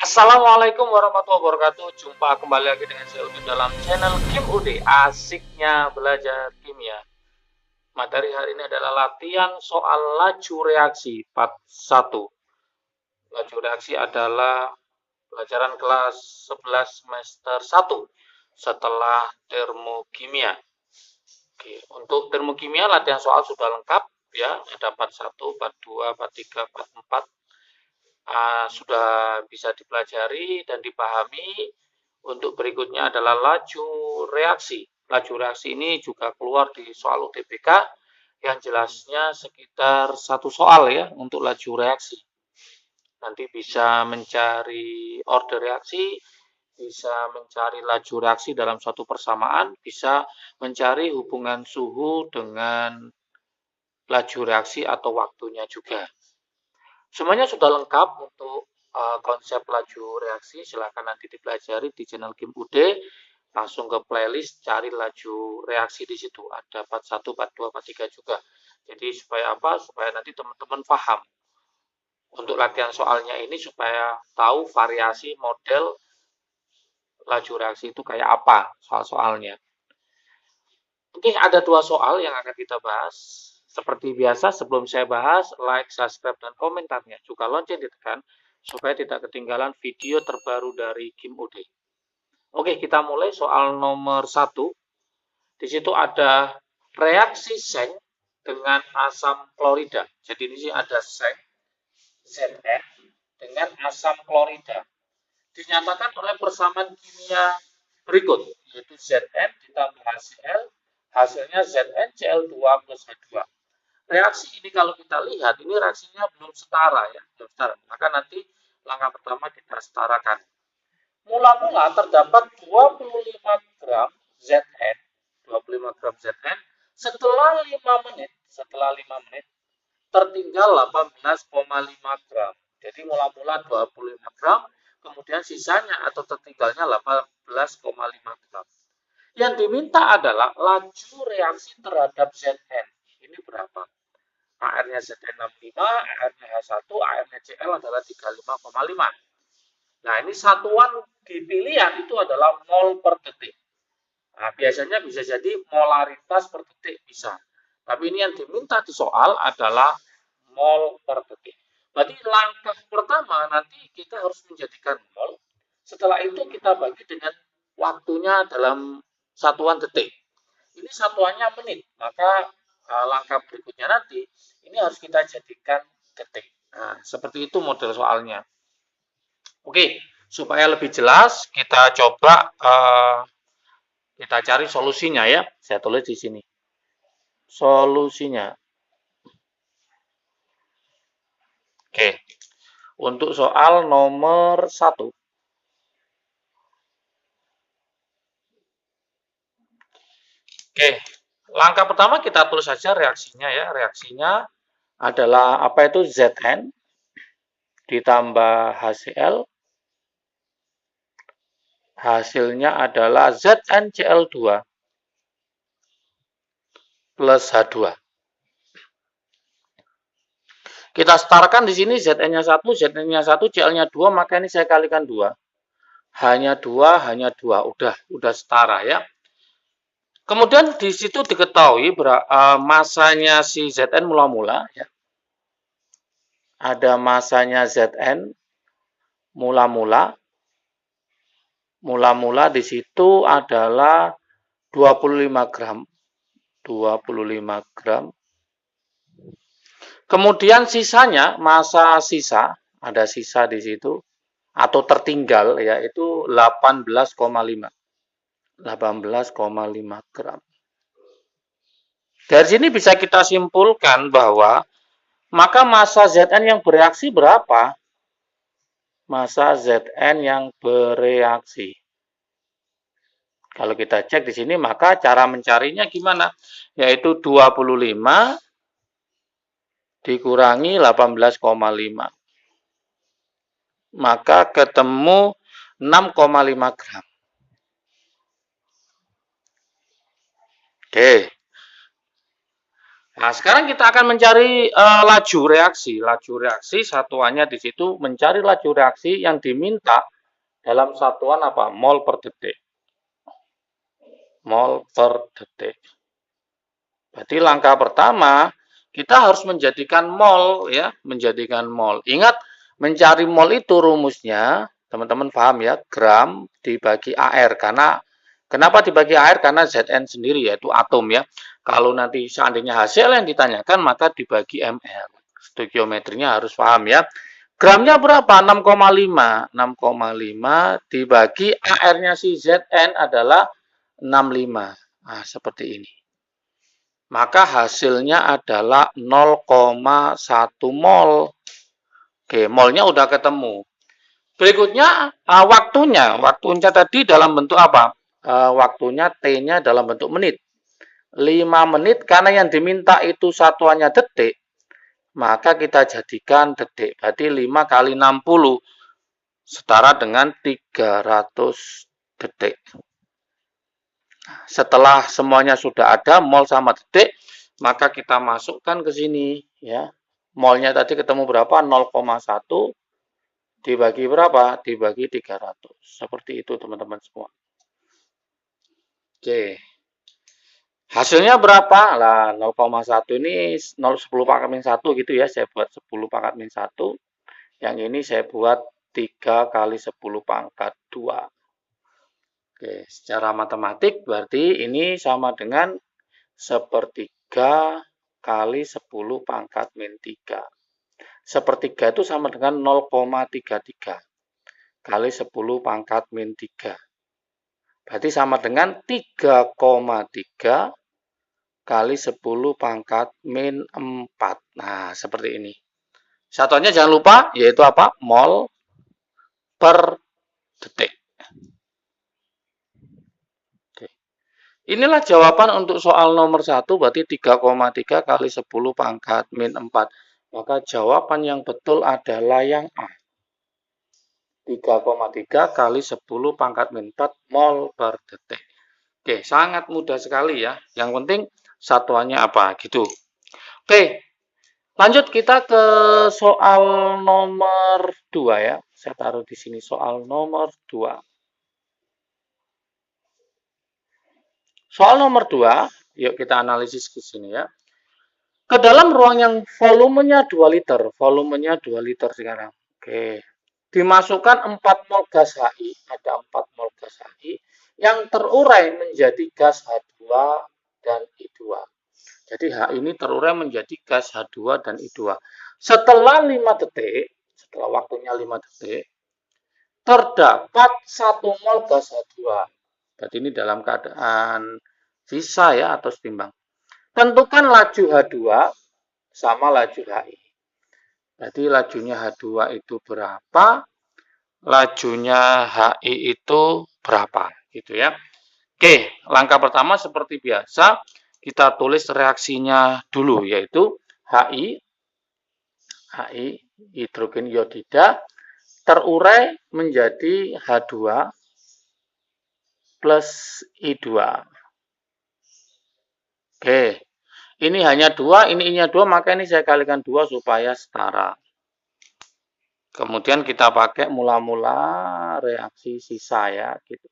Assalamualaikum warahmatullahi wabarakatuh. Jumpa kembali lagi dengan saya Udin dalam channel Kim UD. Asiknya belajar kimia. Materi hari ini adalah latihan soal laju reaksi part 1. Laju reaksi adalah pelajaran kelas 11 semester 1 setelah termokimia. Oke, untuk termokimia latihan soal sudah lengkap ya. Ada part 1, part 2, part 3, part 4. Sudah bisa dipelajari dan dipahami. Untuk berikutnya adalah laju reaksi. Laju reaksi ini juga keluar di soal UTBK yang jelasnya sekitar 1 soal ya untuk laju reaksi. Nanti bisa mencari order reaksi, bisa mencari laju reaksi dalam suatu persamaan, bisa mencari hubungan suhu dengan laju reaksi atau waktunya juga. Semuanya sudah lengkap untuk konsep laju reaksi. Silahkan nanti dipelajari di channel Kim UD. Langsung ke playlist, cari laju reaksi di situ. Ada part 1, part 2, part 3 juga. Jadi supaya apa? Supaya nanti teman-teman paham. Untuk latihan soalnya ini supaya tahu variasi model laju reaksi itu kayak apa soal-soalnya. Oke, ada 2 soal yang akan kita bahas. Seperti biasa, sebelum saya bahas, like, subscribe, dan komentarnya. Juga lonceng ditekan, supaya tidak ketinggalan video terbaru dari Kim UD. Oke, kita mulai soal nomor 1. Di situ ada reaksi seng dengan asam klorida. Jadi di sini ada seng, Zn, dengan asam klorida. Dinyatakan oleh persamaan kimia berikut, yaitu Zn ditambah HCl, hasilnya ZnCl2 plus H2. Reaksi ini kalau kita lihat, ini reaksinya belum setara ya, belum setara. Maka nanti langkah pertama kita setarakan. Mula-mula terdapat 25 gram Zn, 25 gram Zn, setelah 5 menit tertinggal 18,5 gram. Jadi mula-mula 25 gram, kemudian sisanya atau tertinggalnya 18,5 gram. Yang diminta adalah laju reaksi terhadap Zn. Ini berapa? AR-nya Zn65, AR-nya H1, AR-nya Cl adalah 35,5. Nah, ini satuan di pilihan itu adalah mol per detik. Nah, biasanya bisa jadi molaritas per detik bisa. Tapi ini yang diminta di soal adalah mol per detik. Berarti langkah pertama nanti kita harus menjadikan mol. Setelah itu kita bagi dengan waktunya dalam satuan detik. Ini satuannya menit. Maka langkah berikutnya nanti ini harus kita jadikan detik. Nah, seperti itu model soalnya. Oke, supaya lebih jelas kita coba kita cari solusinya ya. Saya tulis di sini. Solusinya. Oke. Untuk soal nomor 1. Oke. Langkah pertama kita tulis saja reaksinya ya. Reaksinya adalah apa itu Zn ditambah HCl. Hasilnya adalah ZnCl2 plus H2. Kita setarakan di sini Zn-nya 1, Zn-nya 1, Cl-nya 2, maka ini saya kalikan 2. Hanya 2, hanya 2. Udah setara ya. Kemudian di situ diketahui masanya si Zn mula-mula ya. Ada masanya Zn mula-mula. Mula-mula di situ adalah 25 gram. 25 gram. Kemudian sisanya, masa sisa, ada sisa di situ, atau tertinggal, yaitu 18,5. 18,5 gram. Dari sini bisa kita simpulkan bahwa, maka masa Zn yang bereaksi berapa? Masa Zn yang bereaksi. Kalau kita cek di sini, maka cara mencarinya gimana? Yaitu 25 dikurangi 18,5. Maka ketemu 6,5 gram. Oke. Nah, sekarang kita akan mencari laju reaksi. Laju reaksi satuannya di situ mencari laju reaksi yang diminta dalam satuan apa? Mol per detik. Mol per detik. Berarti langkah pertama kita harus menjadikan mol ya, menjadikan mol. Ingat mencari mol itu rumusnya, teman-teman paham ya, gram dibagi AR. Karena kenapa dibagi AR? Karena Zn sendiri yaitu atom ya. Kalau nanti seandainya hasil yang ditanyakan maka dibagi ml. Stoikiometrinya harus paham ya. Gramnya berapa? 6,5. 6,5 dibagi AR-nya si Zn adalah 65. Nah, seperti ini. Maka hasilnya adalah 0,1 mol. Oke, molnya udah ketemu. Berikutnya waktunya tadi dalam bentuk apa? Waktunya T-nya dalam bentuk menit. 5 menit karena yang diminta itu satuannya detik, maka kita jadikan detik. Berarti 5 kali 60 setara dengan 300 detik. Setelah semuanya sudah ada mol sama detik, maka kita masukkan ke sini ya. Molnya tadi ketemu berapa? 0,1 dibagi berapa? Dibagi 300. Seperti itu teman-teman semua. Oke. Hasilnya berapa? Lah 0,1 ini 0,10 pangkat min 1 gitu ya. Saya buat 10 pangkat min 1. Yang ini saya buat 3 kali 10 pangkat 2. Oke, secara matematik berarti ini sama dengan sepertiga kali 10 pangkat min 3. Sepertiga itu sama dengan 0,33 kali 10 pangkat min 3. Berarti sama dengan 3,3 kali 10 pangkat min 4. Nah, seperti ini. Satuannya jangan lupa, yaitu apa? Mol per detik. Oke. Inilah jawaban untuk soal nomor 1, berarti 3,3 kali 10 pangkat min 4. Maka jawaban yang betul adalah yang A. 3,3 kali 10 pangkat min 4 mol per detik. Oke, sangat mudah sekali ya. Yang penting satuannya apa gitu. Oke, lanjut kita ke soal nomor 2 ya. Saya taruh di sini soal nomor 2. Soal nomor 2, yuk kita analisis ke sini ya. Ke dalam ruang yang volumenya 2 liter. Volumenya 2 liter sekarang. Oke. Dimasukkan 4 mol gas HI, ada 4 mol gas HI yang terurai menjadi gas H2 dan I2. Jadi H ini terurai menjadi gas H2 dan I2. Setelah 5 detik, setelah waktunya 5 detik, terdapat 1 mol gas H2. Berarti ini dalam keadaan sisa ya atau setimbang. Tentukan laju H2 sama laju HI. Berarti lajunya H2 itu berapa? Lajunya HI itu berapa? Gitu ya. Oke, langkah pertama seperti biasa, kita tulis reaksinya dulu, yaitu HI hidrogen iodida, terurai menjadi H2 plus I2. Oke. Ini hanya 2, ini 2, maka ini saya kalikan 2 supaya setara. Kemudian kita pakai mula-mula reaksi sisa ya, gitu.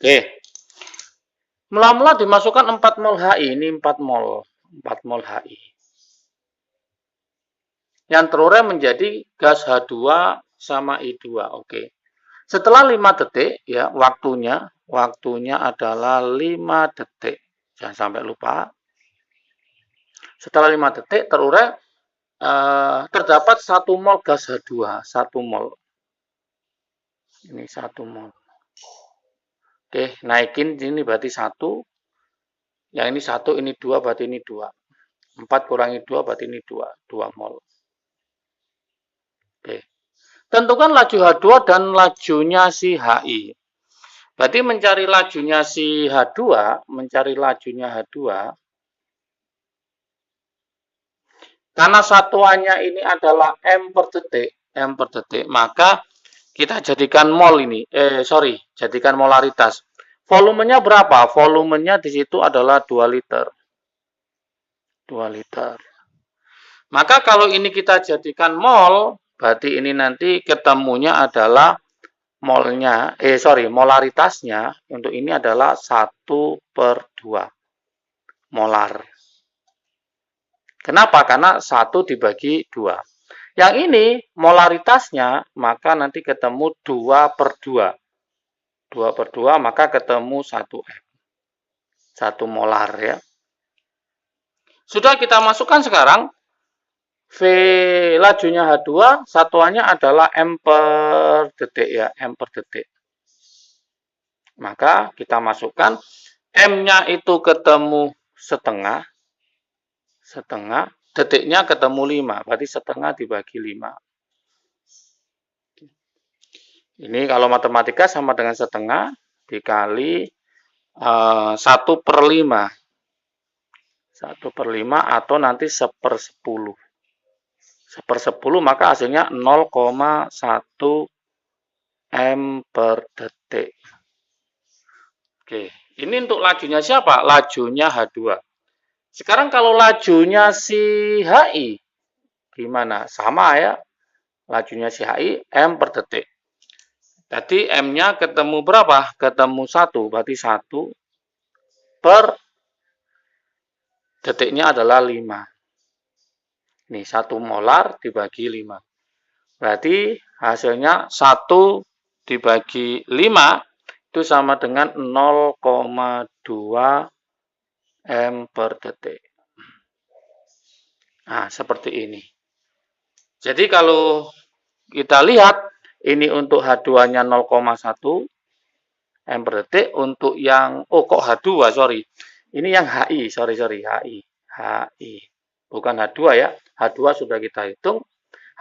Oke. Mula-mula dimasukkan 4 mol HI, ini 4 mol HI. Yang terurai menjadi gas H2 sama I2, oke. Setelah 5 detik ya, waktunya adalah 5 detik. Jangan sampai lupa. Setelah 5 detik terurai terdapat 1 mol gas H2, 1 mol. Ini 1 mol. Oke, naikin ini berarti 1. Yang ini 1, ini 2, berarti ini 2. 4 kurangi 2 berarti ini 2 mol. Oke. Tentukan laju H2 dan lajunya si HI. Berarti mencari lajunya si H2, karena satuannya ini adalah M per detik, maka kita jadikan mol ini, jadikan molaritas. Volumenya berapa? Volumenya di situ adalah 2 liter. 2 liter. Maka kalau ini kita jadikan mol, berarti ini nanti ketemunya adalah molaritasnya untuk ini adalah 1/2 molar. Kenapa? Karena 1 dibagi 2. Yang ini molaritasnya, maka nanti ketemu 2/2. 2/2 maka ketemu 1 M. 1 molar ya. Sudah kita masukkan sekarang. V lajunya H2, satuannya adalah M per detik ya, M per detik. Maka kita masukkan M-nya itu ketemu setengah, detiknya ketemu 5, berarti setengah dibagi 5. Ini kalau matematika sama dengan setengah dikali 1/5. 1/5 atau nanti 1/10. 1/10 maka hasilnya 0,1 M per detik. Oke, ini untuk lajunya siapa? Lajunya H2. Sekarang kalau lajunya si HI, gimana? Sama ya, lajunya si HI M per detik. Tadi M-nya ketemu berapa? Ketemu 1, berarti 1 per detiknya adalah 5. Nih, 1 molar dibagi 5. Berarti hasilnya 1 dibagi 5 itu sama dengan 0,2 M per detik. Nah, seperti ini. Jadi kalau kita lihat, ini untuk H2-nya 0,1 M per detik. Untuk yang, kok H2, sorry. Ini yang HI, HI. Bukan H2 ya. H2 sudah kita hitung.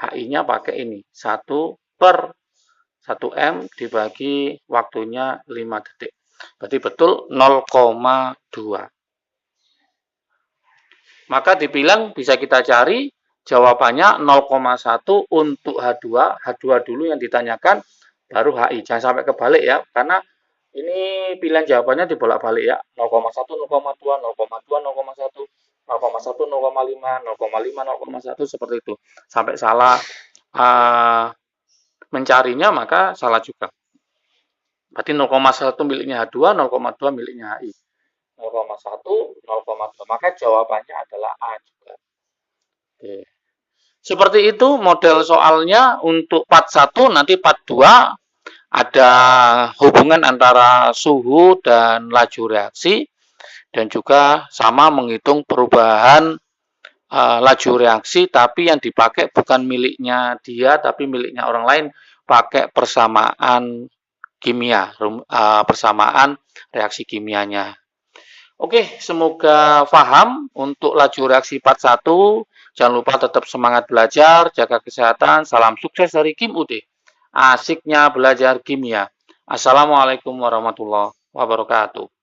HI-nya pakai ini. 1 per 1 M dibagi waktunya 5 detik. Berarti betul 0,2. Maka dibilang bisa kita cari jawabannya 0,1 untuk H2. H2 dulu yang ditanyakan, baru HI. Jangan sampai kebalik ya. Karena ini pilihan jawabannya dibolak-balik ya. 0,1, 0,2, 0,2, 0,1. 0,1, 0,5, 0,5, 0,1 seperti itu. Sampai salah mencarinya maka salah juga. Berarti 0,1 miliknya H2, 0,2 miliknya HI. 0,1, 0,2. Maka jawabannya adalah A juga. Oke. Seperti itu model soalnya untuk part 1, nanti part 2 ada hubungan antara suhu dan laju reaksi. Dan juga sama menghitung perubahan laju reaksi, tapi yang dipakai bukan miliknya dia, tapi miliknya orang lain, pakai persamaan kimia, persamaan reaksi kimianya. Oke, semoga paham untuk laju reaksi part 1. Jangan lupa tetap semangat belajar, jaga kesehatan, salam sukses dari Kim UD. Asiknya belajar kimia. Assalamualaikum warahmatullahi wabarakatuh.